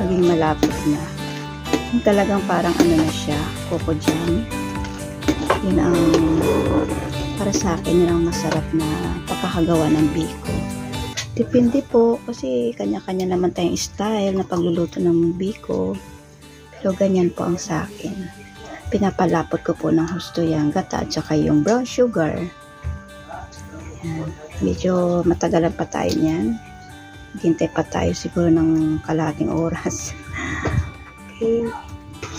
maging malapot na. Yung talagang parang ano na siya, coco jam. Yun ang para sa akin yun ang masarap na pagkakagawa ng biko. Depende po kasi kanya-kanya naman tayong style na pagluluto ng biko. Pero ganyan po ang sa akin. Pinapalapot ko po ng husto yung gata at saka yung brown sugar. Yan. Medyo matagalan pa tayo niyan. Hintay pa tayo siguro ng kalahating oras. Okay.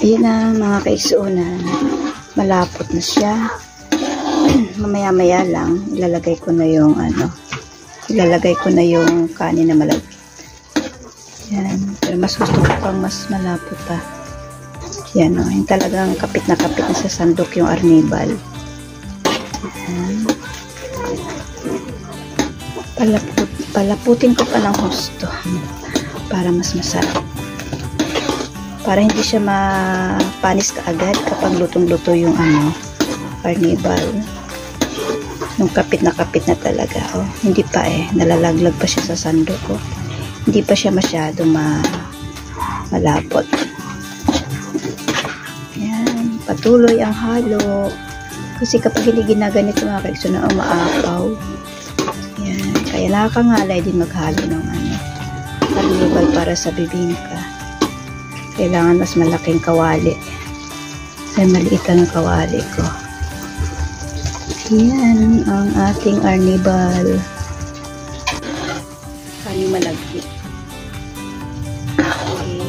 Ayan na mga kaigsuunan. Malapot na siya. Mamaya-maya lang ilalagay ko na yung kanin na malagkit. Yan. Pero mas gusto ko pang mas malapot pa. Yan o. Yung talagang kapit na sa sandok yung arnibal. Yan. Palaputin ko pa ng husto para mas masarap. Para hindi siya mapanis kaagad kapag lutong-luto yung arnibal. Nung kapit na talaga. Oh, hindi pa nalalaglag pa siya sa sandok ko. Hindi pa siya masyado malapot. Yan, patuloy ang halo. Kasi kapag hindi ginaganito mga kaigsuunan, maapaw. Yan, kaya nakakangalay din maghalo ng arnibal para sa bibingka. Kailangan mas malaking kawali. Ay, maliit ang kawali ko. Yan ang ating arnibal. Kaning malagkit. Okay.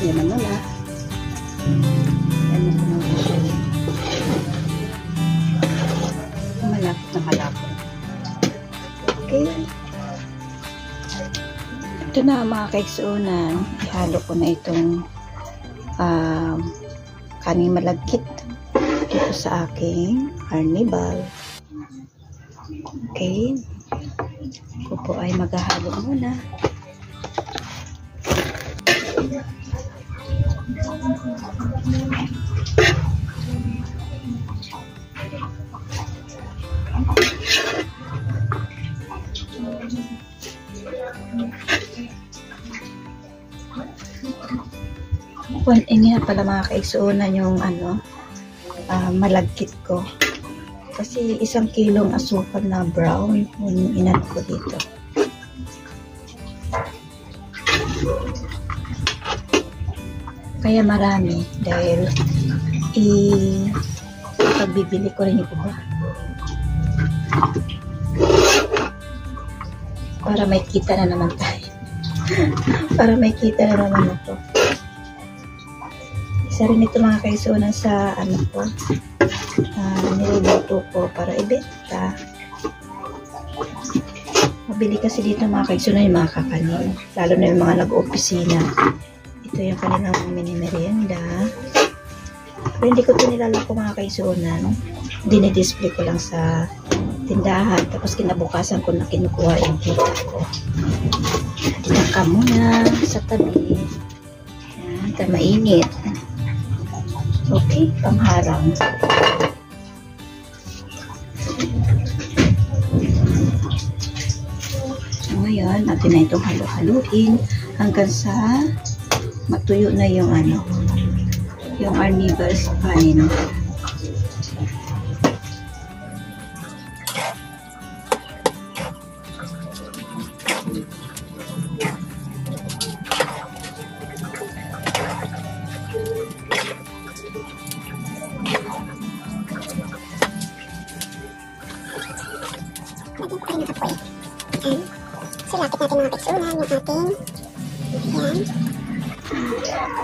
Yan naman Yan naman malapot. Okay. Ito na mga kaigsuunan. Ihalo ko na itong kaning malagkit dito sa aking arnibal. Okay. Ako po ay maghahalo muna. Nga pala mga kaigsuunan yung malagkit ko. Kasi 1 kilong asukal na brown yung inad ko dito. Kaya marami dahil pagbibili ko rin yung iba. Para may kita na naman tayo. Para may kita na naman ito. Isa rin ito mga kaigsuunan sa niluluto ko para ibenta. Mabili kasi dito mga kaigsuunan yung mga kakanin. Lalo na yung mga nag-opisina. Ito yung kanilang mini-merienda. Pero hindi ko ito nilalako mga kaigsuunan. Dinidisplay ko lang sa tindahan. Tapos kinabukasan ko na kinukuha yung kita ko. Tinaka muna sa tabi. Yan, ta mainit. Okay, pangharang. So, ngayon, natin na itong halo-haluin hanggang sa matuyo na yung yung arnibal sa kanin. Silapit natin mga kaigsuunan yung ating yan.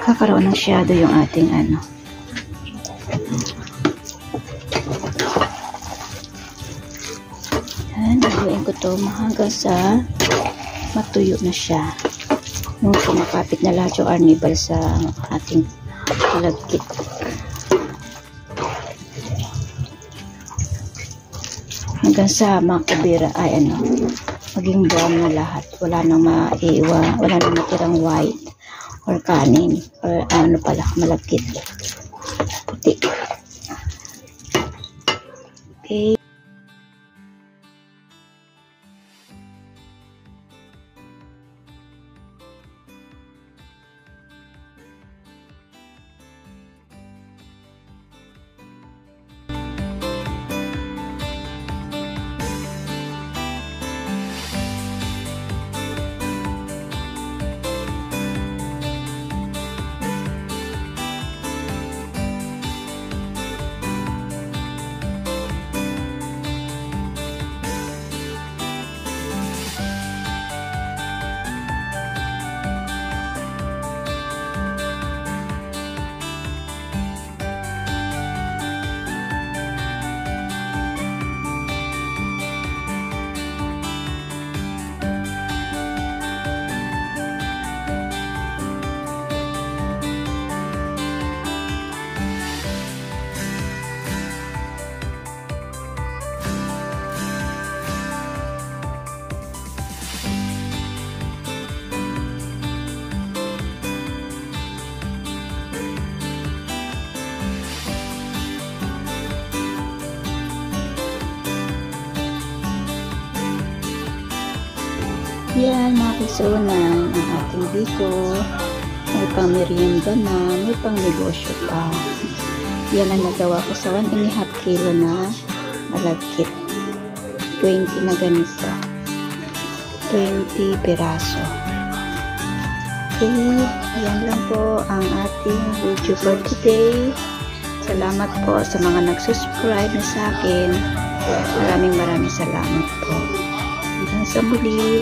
Kakaroon ng shadow yung ating yan, haluin ko to hanggang sa matuyo na siya. Nung kumakapit na lahat yung arnibal sa ating malagkit. Hanggang sa makabira ay maging brown na lahat. Wala nang maiiwa, wala nang matirang white or kanin or malagkit. Puti. Okay. Yan mga kasunan, ang ating biko. May pang merienda na, may pang negosyo pa. Yan ang nagawa ko sa 1.5 kilo na malagkit. 20 na ganito. 20 piraso. Okay, yan lang po ang ating video for today. Salamat po sa mga nagsusubscribe na sa akin. Maraming salamat po. Hanggang sa muli.